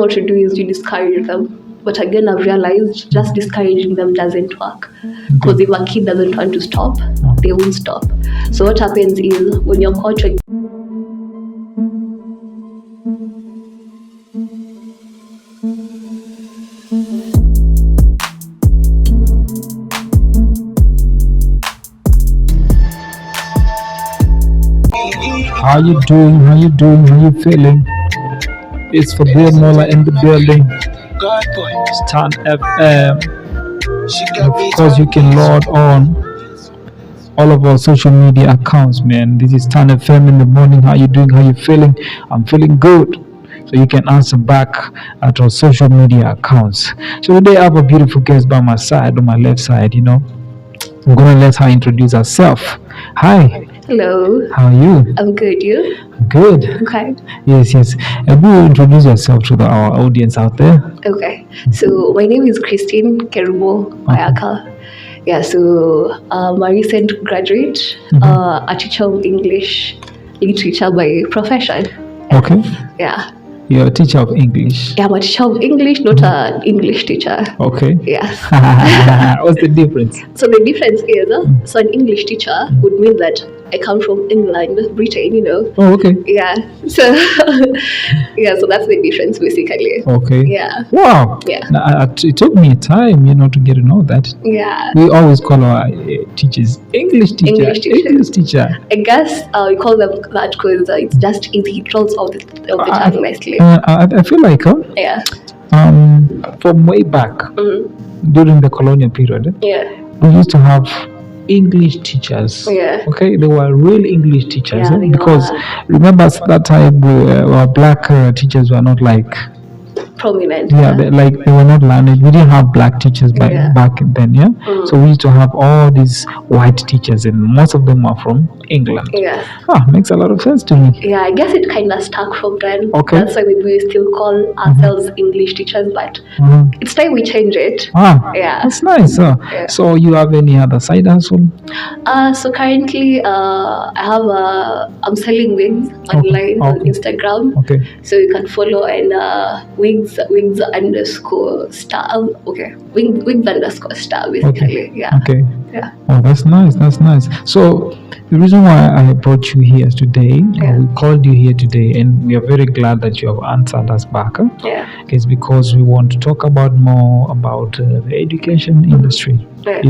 what to do is you discourage them. But again, I've realized just discouraging them doesn't work. Because if a kid doesn't want to stop, they won't stop. So what happens is when you're caught, How you doing? How you doing? How you feeling? It's for Dear Mola in the building. Stan FM. Of course, you can log on all of our social media accounts, man. This is Stan FM in the morning. How you doing? How you feeling? I'm feeling good. So you can answer back at our social media accounts. So today I have a beautiful guest by my side, on my left side, I'm gonna let her introduce herself. Hi. hello, How are you? I'm good, you? Good. Okay. Yes. And will you introduce yourself to our audience out there? Okay. So my name is Christine Kerubo Ayaka. Yeah, so I'm a recent graduate, a teacher of English literature by profession. Okay. Yeah. You're a teacher of English. Yeah, I'm a teacher of English, not an English teacher. Okay. Yes. What's the difference? So the difference is, so an English teacher would mean that I come from England, Britain, Oh, okay. Yeah. So yeah, so that's the difference basically. Okay. Yeah. Wow. Yeah. It took me time, to get to know that. Yeah. We always call our teachers English teacher. English teacher. I guess we call them that because it's just easy. It rolls off the tongue nicely. I feel like, Yeah. from way back during the colonial period, Yeah. we used to have English teachers. Yeah. Okay, they were real English teachers. Yeah, they because were. remember at that time, our black teachers were not like. Prominent. Yeah, they were not learned. We didn't have black teachers back then. Yeah, so we used to have all these white teachers, and most of them were from England. Yeah. Makes a lot of sense to me. Yeah, I guess it kind of stuck from then. Okay. That's why we still call ourselves English teachers, but it's time we change it. Yeah. That's nice. Yeah. So you have any other side hustle? So currently, I'm selling wigs online on Instagram. Okay. So you can follow and wigs underscore star. Okay, wigs underscore star basically. Okay. Yeah. Okay. Yeah. Oh, that's nice. That's nice. So the reason why I brought you here today, we called you here today, and we are very glad that you have answered us back. Yeah. It's because we want to talk more about the education industry. Yeah.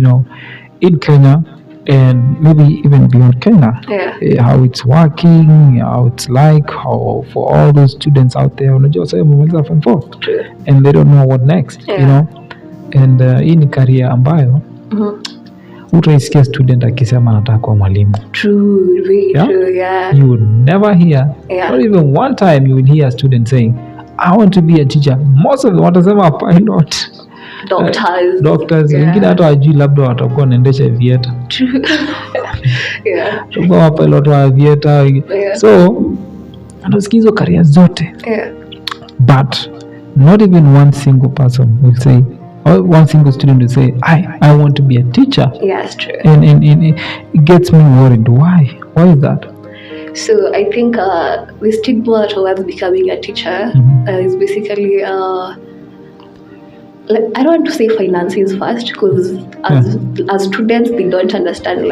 In Kenya, and maybe even beyond Kenya, how it's working, how it's like, how for all those students out there, from and they don't know what next, and hii ni career ambayo utaisikia student akisema anataka kuwa mwalimu. True, very true, yeah. You would never hear, not even one time you will hear a student saying, I want to be a teacher. Most of them watasema pilot, doctors, wengine hata wajui labda watakuwa wanaendesha vieta. Yeah. Tukuwa pilot wa vieta. So anasikia hizo career zote. But not even one single person will say, or one single student will say, I want to be a teacher. Yes, true. And it gets me worried. Why? Why is that? So I think the stigma towards becoming a teacher is basically I don't want to say finances first, because as students they don't understand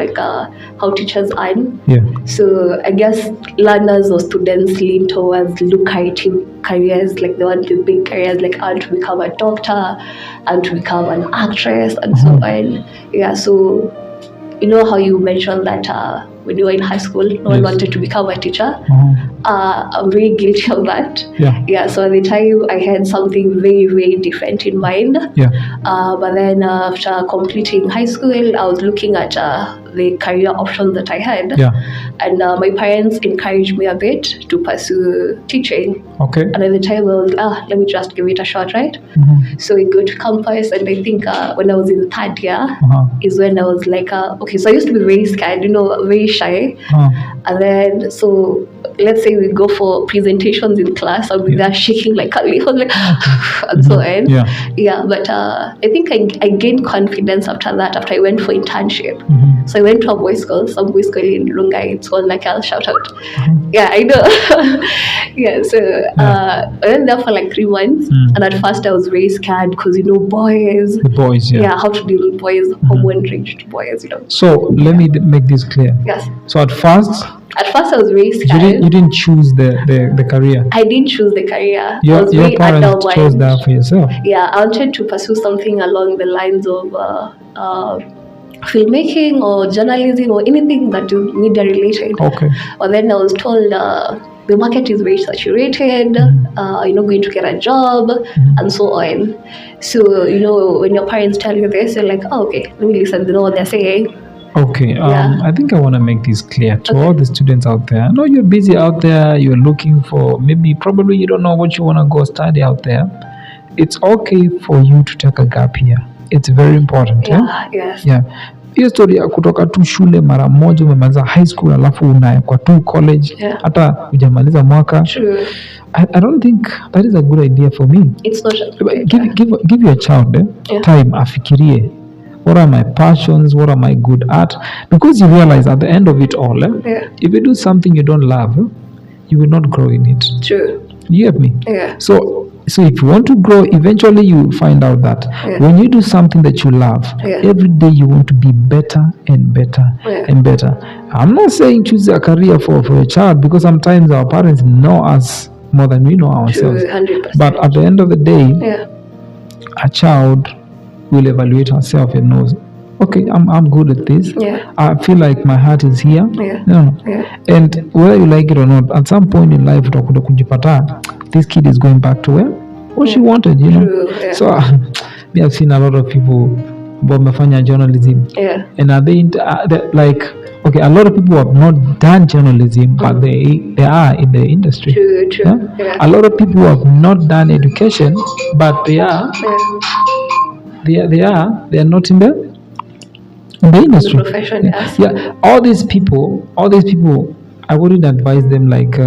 how teachers earn. Yeah. So I guess learners or students lean towards lucrative careers, like they want to big careers, like I want to become a doctor, and to become an actress, and so on. Yeah. So how you mentioned that when you were in high school, no one wanted to become a teacher. I'm very guilty of that. Yeah. So at the time, I had something very, very different in mind. But then after completing high school, I was looking at the career options that I had. And my parents encouraged me a bit to pursue teaching. Okay. And at the time, I was let me just give it a shot, right? So we go to campus, and I think when I was in third year is when I was like, okay, so I used to be very scared, very shy. And then, so let's say we go for presentations in class, I'll be there shaking like a leaf, like, and so on. Yeah, but I think I gained confidence after that, after I went for internship. So I went to a boys' school, some boys' school in Lungai. It's called like I'll shout out. Yeah, I know. Yeah, so I went there for like 3 months, and at first I was very scared because boys. The boys, Yeah, how to deal with boys, hormone-raged boys, So let me make this clear. Yes. So at first I was very scared. You didn't choose the career. I didn't choose the career. Your parents chose that for yourself. Yeah, I wanted to pursue something along the lines of filmmaking or journalism or anything that is media related. Okay. But then I was told the market is very saturated. You're not going to get a job, and so on. So when your parents tell you this, you're like, oh, okay, let me listen to know what they're saying. Okay, I think I want to make this clear to all the students out there. I know you're busy out there, you're looking for, probably you don't know what you want to go study out there. It's okay for you to take a gap year. It's very important. Yes. Yeah. Hiyo story ya kutoka tu shule mara moja umemaliza high school alafu unaekwa tu college hata hujamaliza mwaka. True. I don't think that is a good idea for me. It's not. Give your child time afikirie. What are my passions? What am I good at? Because you realize at the end of it all, if you do something you don't love, you will not grow in it. True. You get me? Yeah. So if you want to grow, eventually you will find out that when you do something that you love, every day you want to be better and better and better. I'm not saying choose a career for your child, because sometimes our parents know us more than we know ourselves. True, 100%. But at the end of the day, a child will evaluate herself and knows, okay, I'm good at this. I feel like my heart is here. And whether you like it or not, at some point in life utakuja kujipata this kid is going back to what she wanted, True, So I've seen a lot of people who wamefanya journalism, and are they like, okay, a lot of people have not done journalism, but they are in the industry. True. A lot of people who have not done education, but they are not in the industry. The profession, yes. Yeah, all these people, I wouldn't advise them like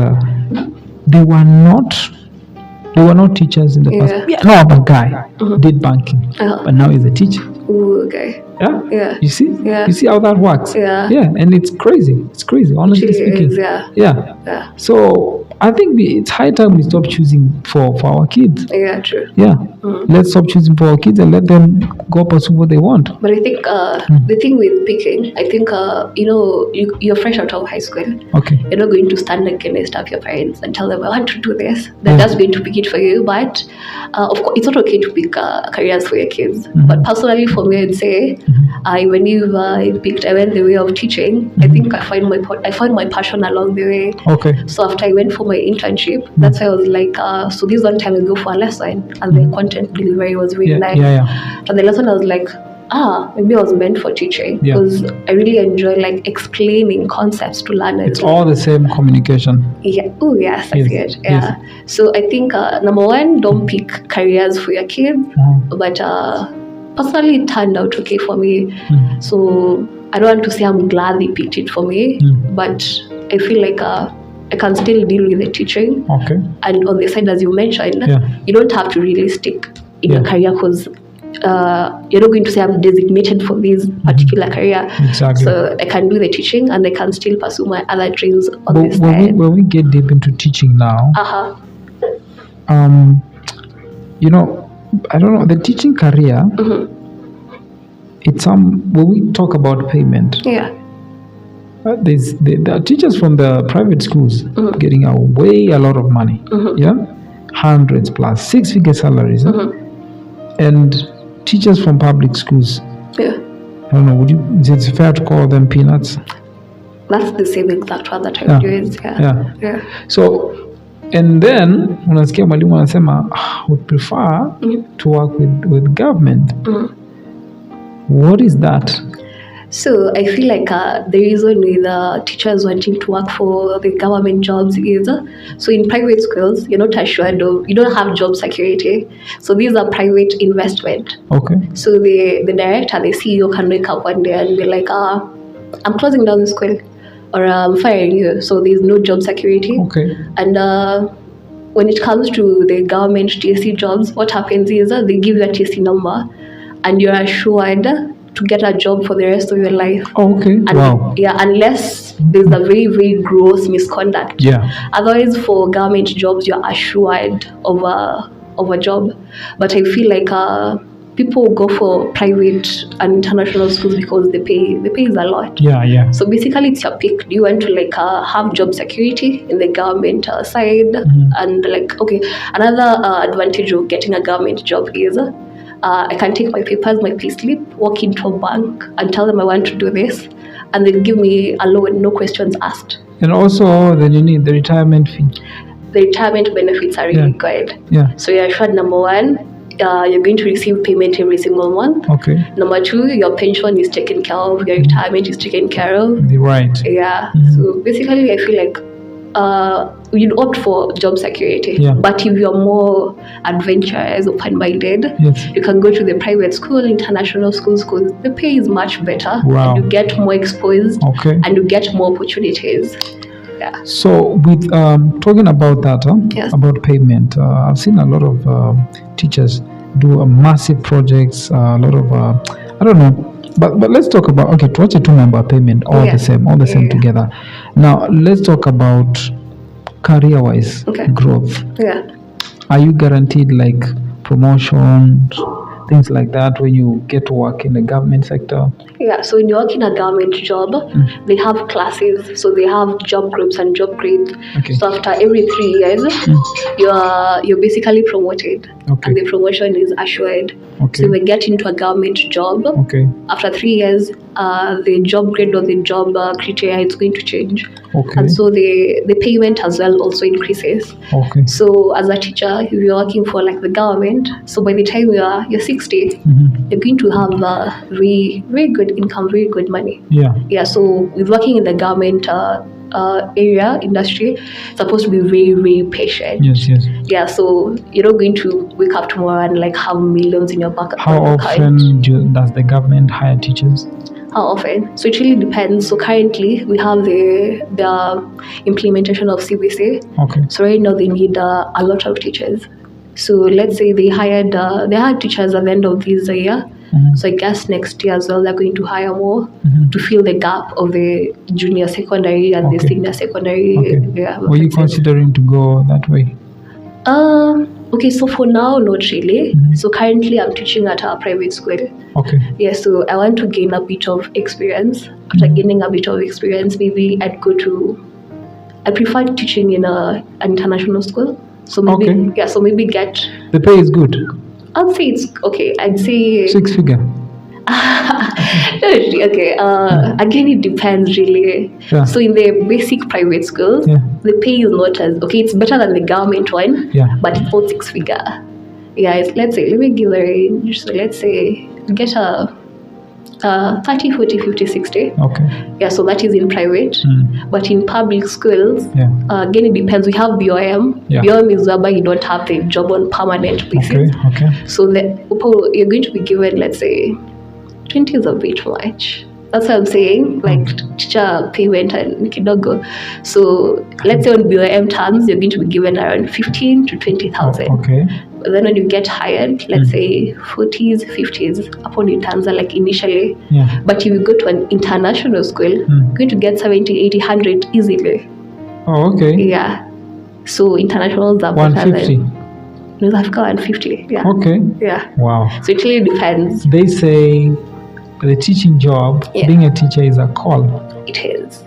they were not teachers in the past. Yeah, no, a guy did banking, but now he's a teacher. Ooh, okay. Yeah. You see? Yeah. You see how that works? Yeah. Yeah, and it's crazy. It's crazy, honestly speaking. Yeah. So I think it's high time we stop choosing for our kids. Yeah, true. Yeah. Let's stop choosing for our kids and let them go pursue what they want. But I think the thing with picking, I think you're fresh out of high school. Okay. You're not going to stand against your parents and tell them, I want to do this. They're just going to pick it for you. But of course, it's not okay to pick careers for your kids. But personally, for me, I'd say I went the way of teaching. I think I found my passion along the way. Okay. So after I went for my internship, that's why I was like, so this one time I go for a lesson, and the content delivery was really nice. And the lesson I was like, maybe I was meant for teaching, because I really enjoy like explaining concepts to learners. It's all the same communication. Yeah. Oh yes, that's good. Yeah. So I think number one, don't pick careers for your kids, but personally it turned out okay for me. So I don't want to say I'm glad they picked it for me, but I feel like I can still deal with the teaching. Okay. And on the side, as you mentioned, you don't have to really stick in your career, because you're not going to say I'm designated for this particular career. Exactly. So I can do the teaching and I can still pursue my other dreams on the side. When we get deep into teaching now, I don't know, the teaching career, it's when we talk about payment. There are teachers from the private schools getting a lot of money. Hundreds plus 6-figure salaries. And teachers from public schools, I don't know, is it fair to call them peanuts? That's the same exact one that I use. So, and then unasikia mwalimu anasema would prefer to work with government. What is that? So I feel like the reason with teachers wanting to work for the government jobs is, so in private schools, you're not assured of, you don't have job security. So these are private investment. Okay. So the director, the CEO can wake up one day and be like, I'm closing down the school, or I'm firing you. So there's no job security. Okay. And when it comes to the government TSC jobs, what happens is they give you a TSC number and you're assured to get a job for the rest of your life. Oh, okay. And Wow. yeah, unless there's a very, very gross misconduct. Yeah. Otherwise, for government jobs, you're assured of a job. But I feel like people go for private and international schools because the pay is a lot. Yeah. So basically, it's your pick. Do you want to like have job security in the government side? And like, okay, another advantage of getting a government job is I can take my papers, my payslip, walk into a bank and tell them I want to do this, and they'll give me a loan, no questions asked. And also, then you need the retirement fee. The retirement benefits are really good. Yeah. So you're assured, number one, you're going to receive payment every single month. Okay. Number two, your pension is taken care of, your retirement is taken care of. Right. Yeah. So basically, I feel like you'd opt for job security. Yeah. But if you're more adventurous, open-minded, Yes. you can go to the private school, international schools, because the pay is much better. Wow. And you get more exposed. Okay. And you get more opportunities. Yeah. So with talking about that, Yes. about payment, I've seen a lot of teachers do massive projects, a lot of I don't know. But let's talk about, okay, tuache tu mambo ya payment, all the same together. Now let's talk about career wise growth. Yeah. Are you guaranteed like promotions, things like that when you get to work in the government sector? Yeah, so when you work in a government job, they have classes, so they have job groups and job grades. Okay. So after every 3 years, you're basically promoted, Okay. and the promotion is assured. Okay. So when you get into a government job, Okay. after 3 years, the job grade or the job criteria is going to change, Okay. and so the payment as well also increases. Okay. So as a teacher, if you're working for like the government, so by the time you're 60, you're going to have very, very good income, very good money. Yeah. Yeah, so with working in the government area, industry, supposed to be very, very patient. Yes. Yeah, so you're not going to wake up tomorrow and like have millions in your bank account. How often does the government hire teachers? How often? So it really depends. So currently we have the implementation of CBC. Okay. So right now they need a lot of teachers. So let's say they hired teachers at the end of this year. So I guess next year as well they're going to hire more to fill the gap of the junior secondary and the senior secondary. Okay. Yeah, Were you considering to go that way? Okay, so for now, not really. So currently I'm teaching at a private school. Okay. Yeah, so I want to gain a bit of experience. After gaining a bit of experience, maybe I prefer teaching in an international school. So maybe, so maybe get... The pay is good? I'd say it's okay. I'd say... 6 figure? Okay, again, it depends really. Yeah. So in the basic private schools, the pay is not as... Okay, it's better than the government one, but it's not 6 figure. Yeah, let's say, let me give a range. So let's say you get a 30, 40, 50, 60. Okay. Yeah, so that is in private. But in public schools, again, it depends. We have BOM. BOM is whereby you don't have the job on permanent basis. Okay. So you're going to be given, let's say, 20 is a bit much. That's what I'm saying, like teacher payment and kidogo. So let's say on BOM terms, you're going to be given around 15 to 20,000. Okay. But then when you get hired, let's say 40s, 50s, upon your terms are like initially. Yeah. But if you go to an international school, you're going to get 70, 80, 100 easily. Oh, okay. Yeah. So internationals are 150. North Africa 150. Yeah. Okay. Yeah. Wow. So it really depends. They say the teaching job, being a teacher is a call. It is.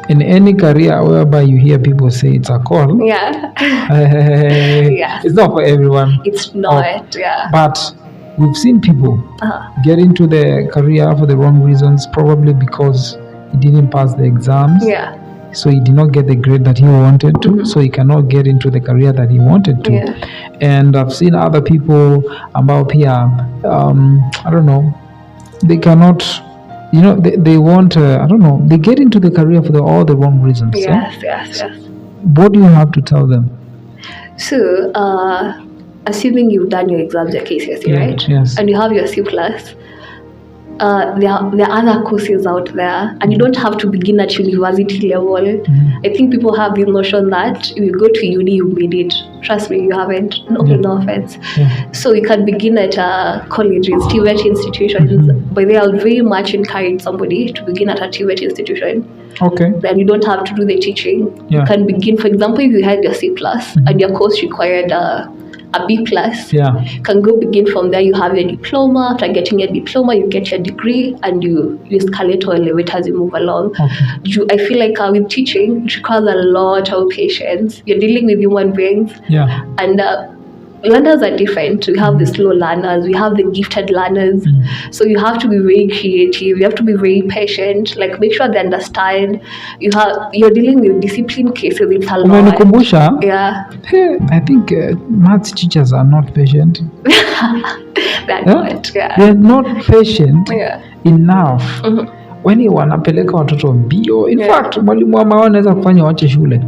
In any career whereby you hear people say it's a call, it's not for everyone. It's not, But we've seen people get into the career for the wrong reasons, probably because he didn't pass the exams. Yeah. So he did not get the grade that he wanted to, so he cannot get into the career that he wanted to. Yeah. And I've seen other people about here, I don't know, they cannot, they want, I don't know, they get into the career for all the wrong reasons. Yes. What do you have to tell them? So, assuming you've done your exams, your KCSE, right? Yes. And you have your C+, there are other courses out there, and you don't have to begin at university level. I think people have this notion that if you go to uni, you made it. Trust me, you haven't. No offense. So you can begin at colleges, TVET institutions. But they are very much encourage somebody to begin at a TVET institution. Okay. Then you don't have to do the teaching. You can begin, for example, if you had your C+, and your course required a B+, can go begin from there. You have your diploma. After getting your diploma, you get your degree, and you escalate or elevate as you move along. I feel like with teaching, it requires a lot of patience. You're dealing with human beings, and learners are different. We have the slow learners, we have the gifted learners. So you have to be very creative, you have to be very patient, like make sure they understand. You're dealing with discipline cases. It's a lot. I think maths teachers are not patient. They're not patient enough. When wanapeleka watoto mbio. In fact, mwalimu wa mao anaweza kufanya wache shule.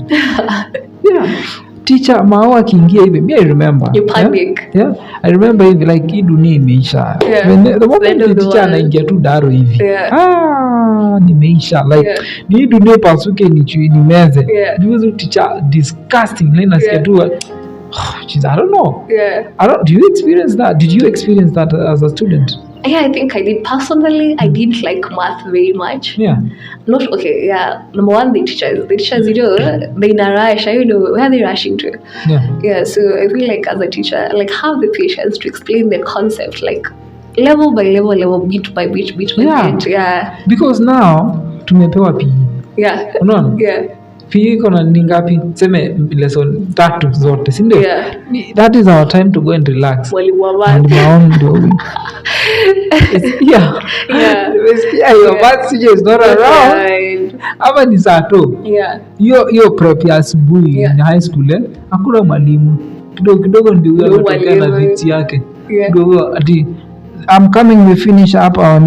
Teacher mao akiingia hivi, I remember. You panic. I remember hivi like hii dunia imeisha. The moment teacher anaingia tu daro hivi. Nimeisha. Like ni dunia pasuke ni meze. Juzi teacher disgusting. Lena sikia tu I don't know. Do you experience that? Did you experience that as a student? I think I did. Personally, I didn't like math very much. Number one, the teachers, they in a rush, where are they rushing to? So I feel like as a teacher, like have the patience to explain the concept, like level by level, bit by bit, bit by bit. Because now, tumepewa PE. Unaona? PE iko na nini ngapi? Tuseme lesson 3 zote, si ndio? That is our time to go and relax. Mwalimu ndio. Your math teacher is not around. Ama ni saa tu. Hiyo prep ya asubuhi in high school hakuna mwalimu. Kidogo ndio anatokea na viti yake. Kidogo ati I'm coming, we finish up our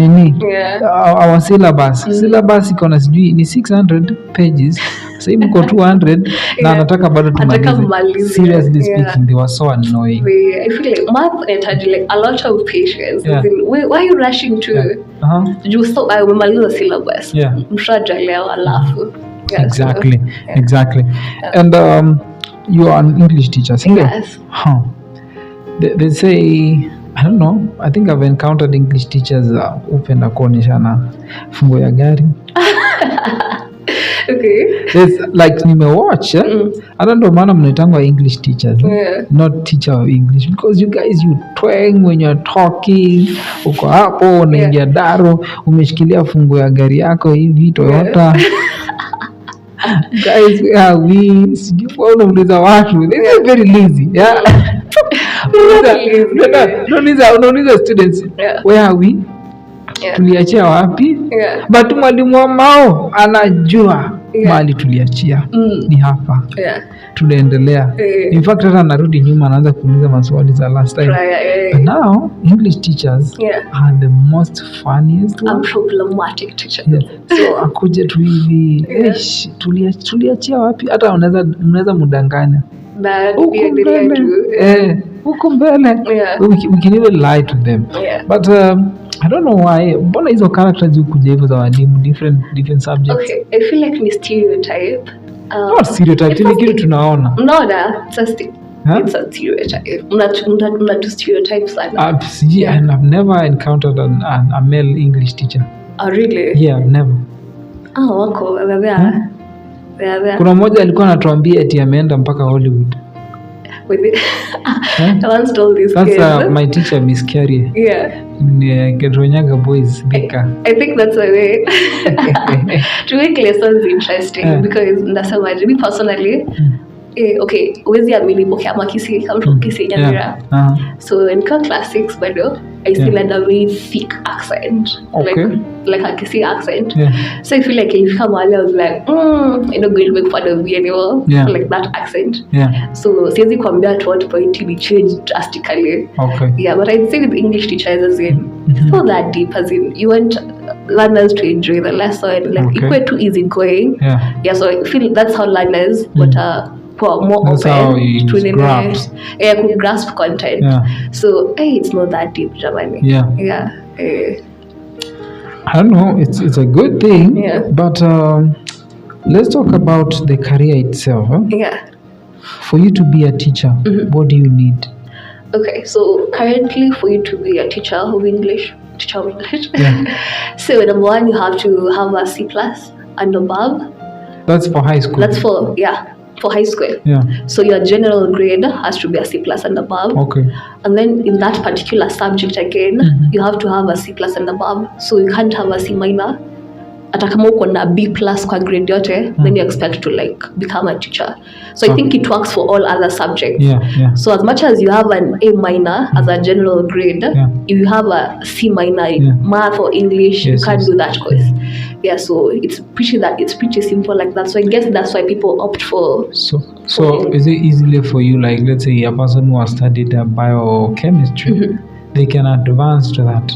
our syllabus. Syllabus iko na sijui ni 600 pages. Sasa hivi mko 200 na anataka bado tumalize. Seriously speaking, they were so annoying. I feel like math entered like a lot of patience. Why are you rushing to? You stop. I umaliza syllabus. Mshajalewa alafu. Exactly. And you are an English teacher, yes. They say, I don't know, I think I've encountered English teachers upenda kuonyeshana fungo ya gari. There's like nimewatch I don't know maana mnaitangwa English teachers, not teacher of English, because you guys you twang when you're talking. Uko hapo unaingia daro umeshikilia fungo ya gari yako hivi Toyota. Guys, we sijui unauliza watu, they are very lazy. Unauliza students, where are we? Tuliachia wapi? But mwalimu wa mao anajua mahali tuliachia ni hapa. Tunaendelea. In fact hata narudi nyuma anaanza kuuliza maswali za last time. But now English teachers are the most funniest and problematic teachers. So akuje tu hivi, tuliachia wapi? Hata unaweza mudanganya. Huko mbele. We can even lie to them. But I don't know why. Mbona hizo characters hukuja hivyo za walimu different subjects? I feel like ni stereotype. Not stereotype, ni kitu tunaona. It's a stereotype. Mnatu stereotype sana. I've never encountered a male English teacher. Oh really? Yeah, I've never. Wako there. Kuna mmoja alikuwa anatuambia eti ameenda mpaka Hollywood. I once told this kid. That's my teacher, Miss Carrie. Gedronyaga boys bika. I think that's the way to make lessons interesting because ndasema me personally uwezi amini ama kisi kama from kisi Nyamira. So in class 6 bado I still had a very thick accent, like a Kisi accent. So I feel like if come I was like, going to make fun of me anymore, like that accent. So siwezi kuambia at what point it changed drastically. But I'd say with English teachers as in, it's not that deep, as in you want learners to enjoy the lesson, like equate to easy going. So I feel that's how learners more that's open to could grasp content. So it's not that deep, Jamani. I don't know. It's a good thing. Yeah. But let's talk about the career itself. Huh? Yeah. For you to be a teacher, what do you need? Okay, so currently for you to be a teacher of English, Yeah. so number one, you have to have a C plus and above. That's for high school. That's for high school. Yeah. So your general grade has to be a C plus and above. Okay. And then in that particular subject again, you have to have a C plus and above. So you can't have a C minor. Hata kama uko na B plus kwa grade yote, then you expect to like become a teacher. So I think it works for all other subjects. Yeah. So as much as you have an A minor as a general grade, if you have a C minor, math or English, you can't do that course. Yeah, so it's pretty simple like that. So I guess that's why people opt for. So is it easily for you, like let's say a person who has studied biochemistry, they can advance to that?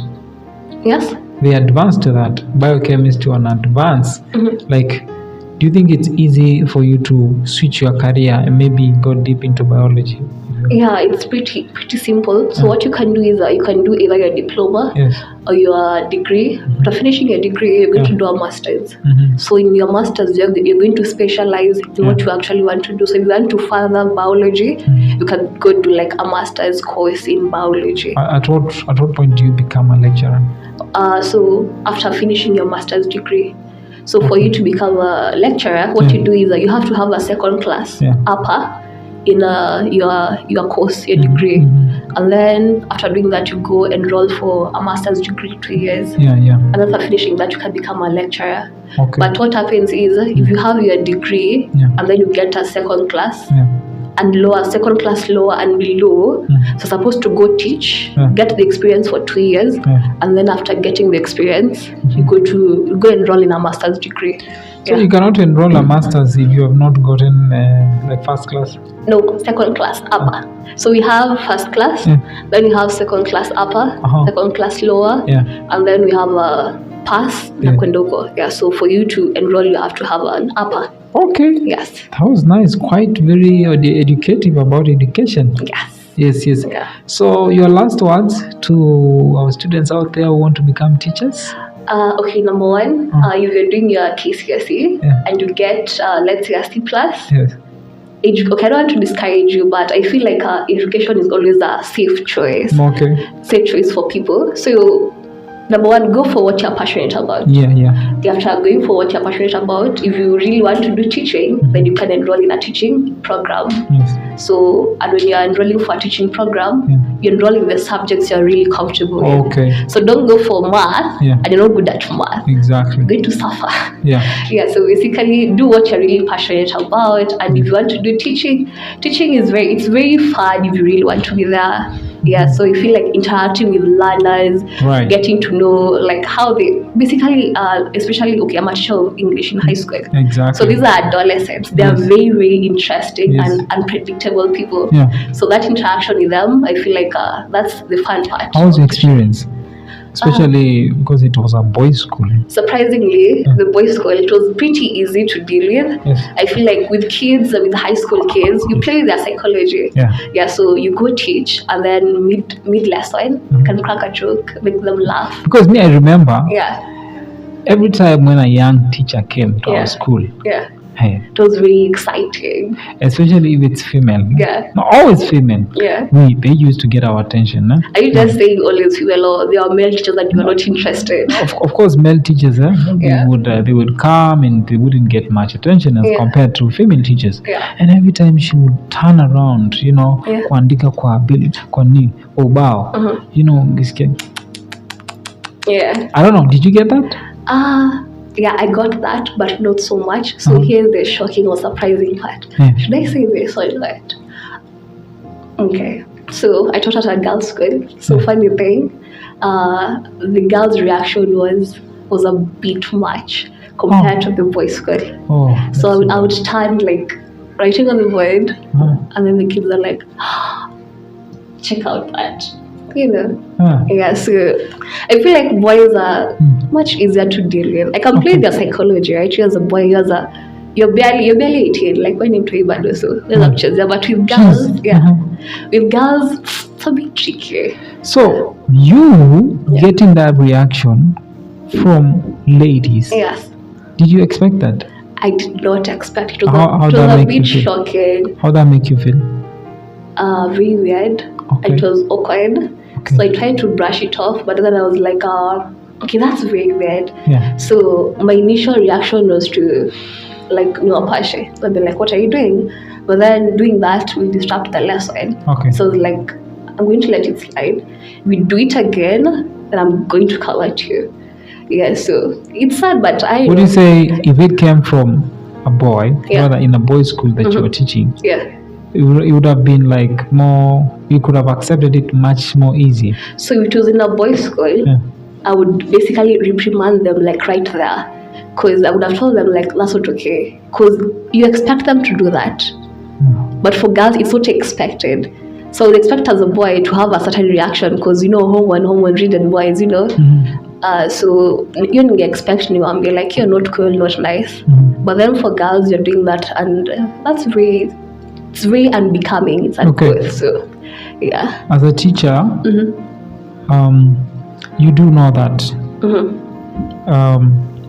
Yes. They advance to that biochemistry on advance. Like, do you think it's easy for you to switch your career and maybe go deep into biology? Yeah, it's pretty simple. So what you can do is you can do either your diploma or your degree. After finishing your degree, you're going to do a master's. So in your master's, you're going to specialize in what you actually want to do. So if you want to further biology, you can go do like a master's course in biology. At what point do you become a lecturer? So after finishing your master's degree. So for you to become a lecturer, what you do is you have to have a second class upper in your course, your degree. And then after doing that, you go enroll for a master's degree 2 years. And after finishing that, you can become a lecturer. Okay. But what happens is if you have your degree and then you get a second class and lower, second class lower and below, so supposed to go teach, get the experience for 2 years, and then after getting the experience, you go enroll in a master's degree. So you cannot enroll a master's if you have not gotten like first class? No, second class upper. So we have first class, then we have second class upper, second class lower, and then we have a pass na kwenda huko. Yeah, so for you to enroll, you have to have an upper. Okay. Yes. That was nice. Quite very educative about education. Yes. Yes. Yeah. So your last words to our students out there who want to become teachers? Okay, number one, if you're doing your KCSE and you get, let's say, a C plus. Yes. Okay, I don't want to discourage you, but I feel like education is always a safe choice. Okay. Safe choice for people. So number one, go for what you're passionate about. After going for what you're passionate about, if you really want to do teaching, then you can enroll in a teaching program. So, and when you're enrolling for a teaching program, you enroll in the subjects you're really comfortable with. Okay. So don't go for math and you're not good at math. Exactly. You're going to suffer. Yeah. So basically do what you're really passionate about, and if you want to do teaching is very fun if you really want to be there. So you feel like interacting with learners, getting to know like how they basically, especially I'm a teacher of English in high school. Exactly. So these are adolescents. They are very, very interesting and unpredictable people. So that interaction with them, I feel like that's the fun part. How was your experience? Especially because it was a boys' school. Surprisingly, the boys' school, it was pretty easy to deal with. I feel like with kids, with high school kids, you play with their psychology. So you go teach, and then mid lesson, you can crack a joke, make them laugh. Because I remember every time when a young teacher came to our school, it was very exciting. Especially if it's female. Not always female. They used to get our attention. Are you just saying always female, or there are male teachers that you are not interested? Of course, male teachers, they would come and they wouldn't get much attention as compared to female teachers. And every time she would turn around, kuandika kwa bili, kwa ni ubao, I don't know. Did you get that? I got that, but not so much. So here's the shocking or surprising part. Should I say this or that? Okay. So I taught at a girls' school. So funny thing, the girls' reaction was a bit much compared to the boys' school. So I would stand like writing on the board, and then the kids are like, check out that. So I feel like boys are much easier to deal with. I can play their psychology, right? You as a boy, you're barely 18, like when you're bado, so but with girls, with girls, it's a bit tricky. So you getting that reaction from ladies. Yes. Did you expect that? I did not expect it. It How was that a make bit you feel? shocking. How that make you feel? Very weird. Okay. It was awkward. Okay. So I tried to brush it off, but then I was like, okay, that's very weird. Yeah. So my initial reaction was to like, no, Pashe. But they're like, what are you doing? But then doing that will disrupt the lesson. Okay. So like, I'm going to let it slide. We do it again, then I'm going to come at you. Yeah, so it's sad, but I Would you say if it came from a boy, Yeah. rather in a boys' school that you were teaching, yeah. it would have been like more, you could have accepted it much more easy? So it was in a boys' school. Yeah. I would basically reprimand them like right there, because I would have told them like that's not okay, because you expect them to do that, but for girls it's not expected. So I would expect as a boy to have a certain reaction, because home and read and boys, so you don't expect me and be like you're not cool, not nice. But then for girls you're doing that, and it's very unbecoming. It's uncool. Okay. So yeah. As a teacher, you do know that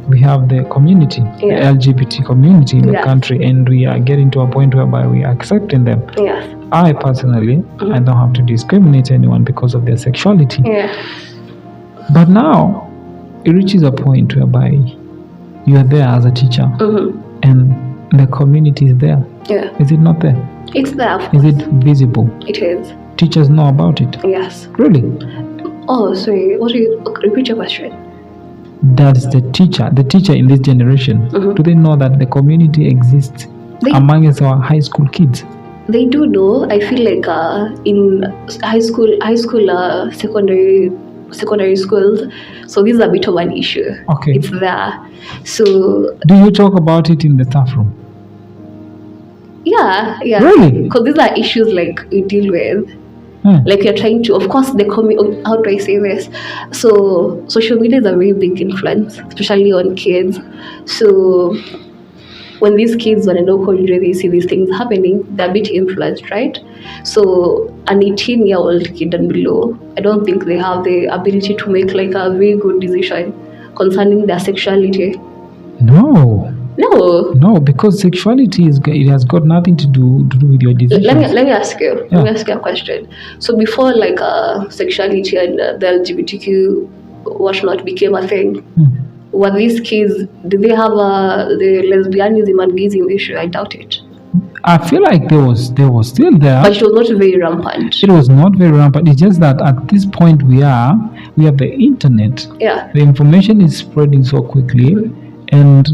we have the community, the LGBT community in the country, and we are getting to a point whereby we are accepting them. Yes. I personally, I don't have to discriminate anyone because of their sexuality. Yeah. But now, it reaches a point whereby you are there as a teacher, and the community is there. Yeah. Is it not there? It's there. Is it visible? It is. Teachers know about it? Yes. Really? Oh, sorry. Repeat your question. That's the teacher in this generation. Do they know that the community exists amongst our high school kids? They do know. I feel like in high school, secondary schools, so this is a bit of an issue. Okay. It's there. So do you talk about it in the staff room? Yeah. Really? Because these are issues like we deal with. Like you're trying to, of course, how do I say this? So social media is a very big influence, especially on kids. So when these kids on a local area, they see these things happening, they're a bit influenced, right? So an 18-year-old kid and below, I don't think they have the ability to make like a very good decision concerning their sexuality. No, because sexuality it has got nothing to do with your decision. Let me ask you. Yeah. Let me ask you a question. So before like sexuality and the LGBTQ whatnot became a thing, were these kids, did they have the lesbianism and gayism issue? I doubt it. I feel like they were still there, but it was not very rampant. It was not very rampant. It's just that at this point we have the internet. Yeah. The information is spreading so quickly, and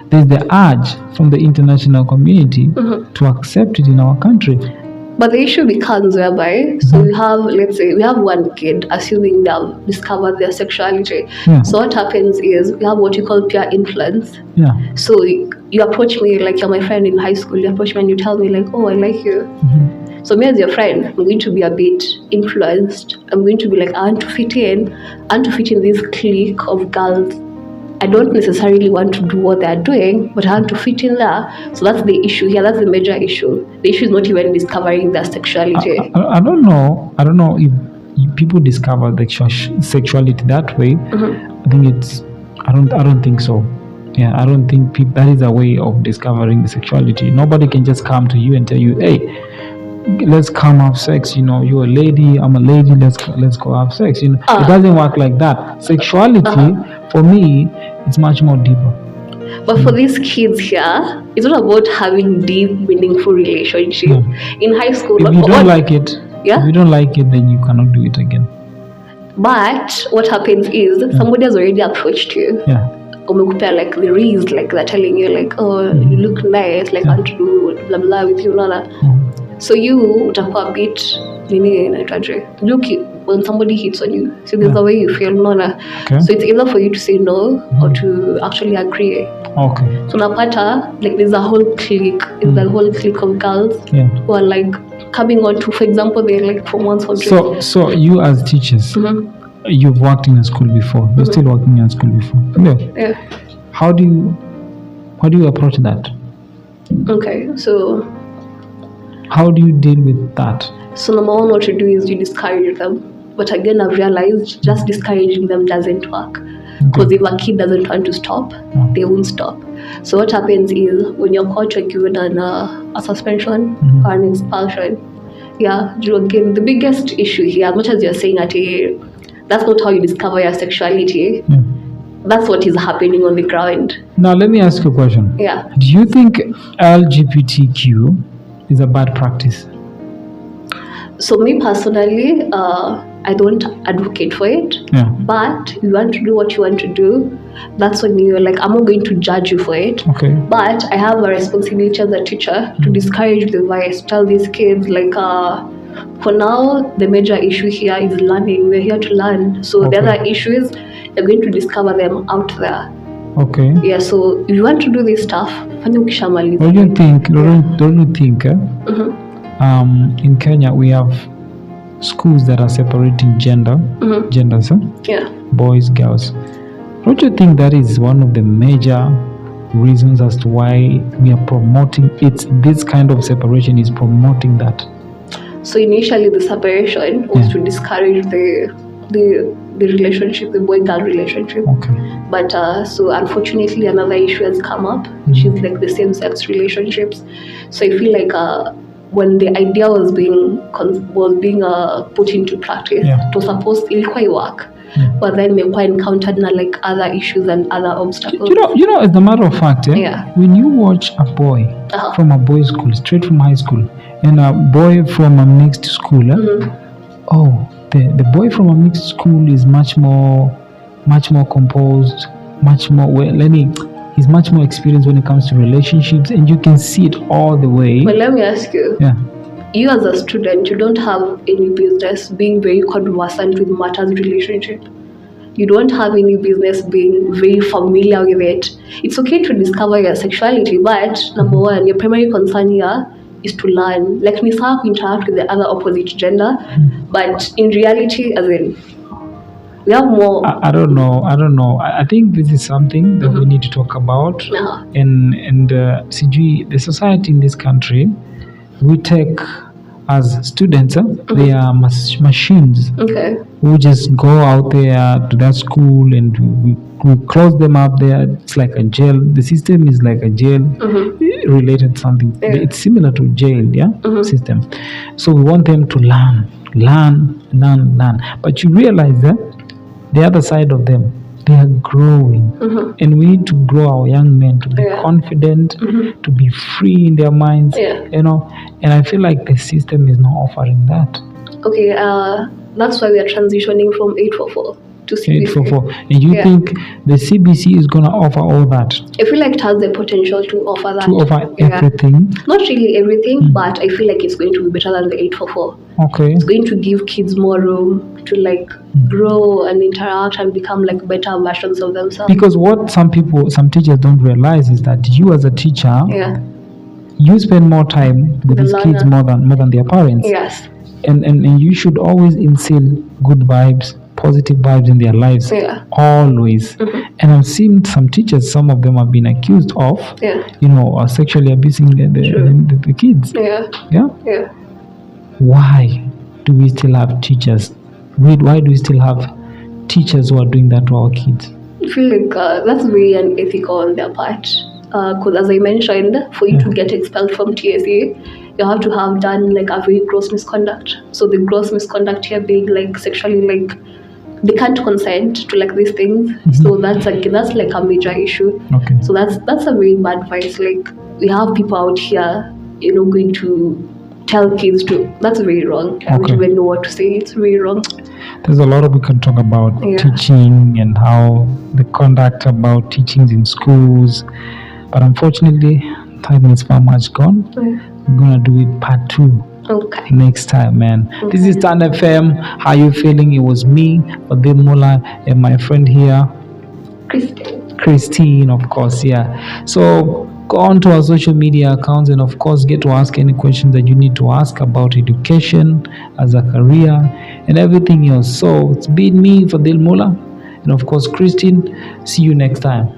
there's the urge from the international community to accept it in our country. But the issue becomes whereby, so we have, let's say, we have one kid, assuming they've discovered their sexuality. Yeah. So what happens is, we have what you call peer influence. Yeah. So you approach me like you're my friend in high school, you approach me and you tell me like, oh, I like you. So me as your friend, I'm going to be a bit influenced. I'm going to be like, I want to fit in this clique of girls. I don't necessarily want to do what they're doing, but I want to fit in there. So that's the issue here. That's the major issue. The issue is not even discovering their sexuality. I don't know if people discover the sexuality that way. I think I don't think so. Yeah, I don't think that is a way of discovering the sexuality. Nobody can just come to you and tell you, hey, let's come have sex. You're a lady, I'm a lady, let's go have sex. It doesn't work like that. Sexuality for me, it's much more deeper. But for these kids here, it's not about having deep, meaningful relationship. In high school, if you don't like it, then you cannot do it again. But what happens is somebody has already approached you. Like the reels, like they're telling you like, oh, you look nice, like I want to do blah blah with you, So you utakuwa a bit look, when somebody hits on you, so there's a way you feel, Okay. So it's either for you to say no or to actually agree. Okay. So napata, like there's a whole clique, a whole clique of girls who are like coming on to, for example, they're like from one school. So you as teachers, you've worked in a school before. You're still working in a school before. Yeah. How do you approach that? Okay, so how do you deal with that? So number one, what you do is you discourage them. But again, I've realized just discouraging them doesn't work. Because if a kid doesn't want to stop, they won't stop. So what happens is when you're caught, you're given a suspension or an expulsion. Yeah, again, the biggest issue here, as much as you're saying that that's not how you discover your sexuality, that's what is happening on the ground. Now, let me ask you a question. Yeah. Do you think LGBTQ is a bad practice? So me personally, I don't advocate for it. Yeah. But you want to do what you want to do. That's when you're like, I'm not going to judge you for it. Okay. But I have a responsibility as a teacher to discourage the vice, tell these kids like, for now, the major issue here is learning. We're here to learn. So the other issues, you're going to discover them out there. Okay. Yeah, so if you want to do this stuff, don't you think, in Kenya we have schools that are separating genders, yeah, boys, girls. Don't you think that is one of the major reasons as to why we are promoting it? This kind of separation is promoting that. So initially the separation was to discourage the relationship, the boy-girl relationship. Okay. But so unfortunately another issue has come up, which is like the same-sex relationships. So I feel like when the idea was being put into practice, it was supposed to work. But then we encountered like other issues and other obstacles. You know, as a matter of fact, when you watch a boy from a boys' school, straight from high school, and a boy from a mixed school, the boy from a mixed school is much more composed, much more he's much more experienced when it comes to relationships, and you can see it all the way. But let me ask you. Yeah. You as a student, you don't have any business being very conversant with matters relationship. You don't have any business being very familiar with it. It's okay to discover your sexuality, but number one, your primary concern here is to learn. Like, we start to interact with the other opposite gender, but in reality, as in, we have more. I don't know. I think this is something that we need to talk about. And CG, the society in this country, we take as students, they are machines. Okay. We just go out there to that school and we close them up there. It's like a jail. The system is like a jail related something. Yeah. It's similar to jail, system. So we want them to learn. But you realize that the other side of them, they are growing, and we need to grow our young men to be confident, to be free in their minds, and I feel like the system is not offering that. Okay, that's why we are transitioning from 844 to CBC. 844. And you think the CBC is going to offer all that? I feel like it has the potential to offer that. To offer everything? Not really everything, but I feel like it's going to be better than the 844. Okay. It's going to give kids more room to grow and interact and become better versions of themselves. Because what some teachers don't realize is that you as a teacher, you spend more time with these kids more than their parents. Yes. And you should always instill good vibes, positive vibes in their lives, always. And I've seen some teachers, some of them have been accused of, sexually abusing the kids. Yeah. Why do we still have teachers? Why do we still have teachers who are doing that to our kids? I feel like that's very unethical on their part. Because as I mentioned, for you to get expelled from TSA, you have to have done a very gross misconduct. So the gross misconduct here being sexually they can't consent to these things. So that's a major issue. Okay. So that's a very bad vice. We have people out here, going to tell kids to. That's very wrong. I don't even know what to say. It's very wrong. There's a lot we can talk about teaching and how the conduct about teachings in schools. But unfortunately, time is far much gone. We're gonna do it part 2. Okay. Next time, man. This is Stan FM. How you feeling? It was me, Fadil Mola, and my friend here, Christine, of course. Yeah. So go on to our social media accounts and of course get to ask any questions that you need to ask about education as a career and everything else. So it's been me, Fadil Mola, and of course Christine. See you next time.